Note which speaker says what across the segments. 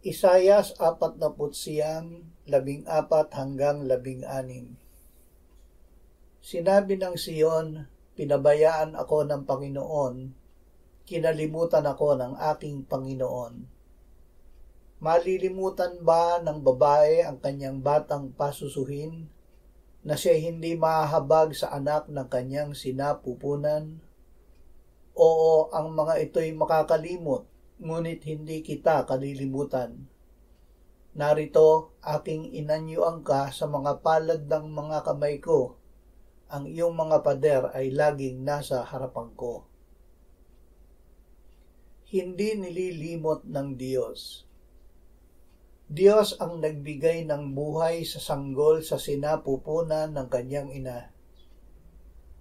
Speaker 1: Isayas 49:14-16. Sinabi ng Siyon, pinabayaan ako ng Panginoon, kinalimutan ako ng aking Panginoon. Malilimutan ba ng babae ang kanyang batang pasusuhin, na siya hindi mahahabag sa anak ng kanyang sinapupunan? Oo, ang mga ito'y makakalimot, ngunit hindi kita kalilimutan. Narito, aking inanyuan ka sa mga palad ng mga kamay ko. Ang iyong mga pader ay laging nasa harapan ko. Hindi nililimot ng Diyos. Diyos ang nagbigay ng buhay sa sanggol sa sinapupunan ng kanyang ina.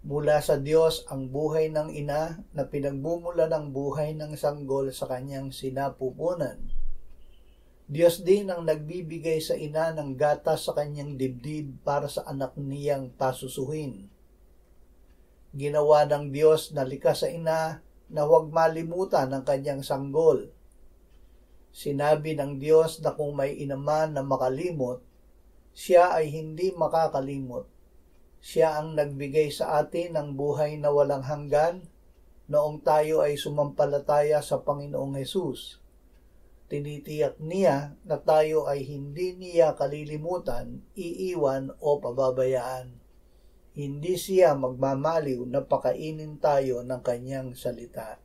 Speaker 1: Mula sa Diyos ang buhay ng ina na pinagmumula ng buhay ng sanggol sa kanyang sinapupunan. Diyos din ang nagbibigay sa ina ng gatas sa kanyang dibdib para sa anak niyang pasusuhin. Ginawa ng Diyos na likas sa ina na huwag malimutan ang kanyang sanggol. Sinabi ng Diyos na kung may inaman na makalimot, siya ay hindi makakalimot. Siya ang nagbigay sa atin ng buhay na walang hanggan noong tayo ay sumampalataya sa Panginoong Hesus. Tinitiyak niya na tayo ay hindi niya kalilimutan, iiwan o pababayaan. Hindi siya magmamaliw na pakainin tayo ng kanyang salita.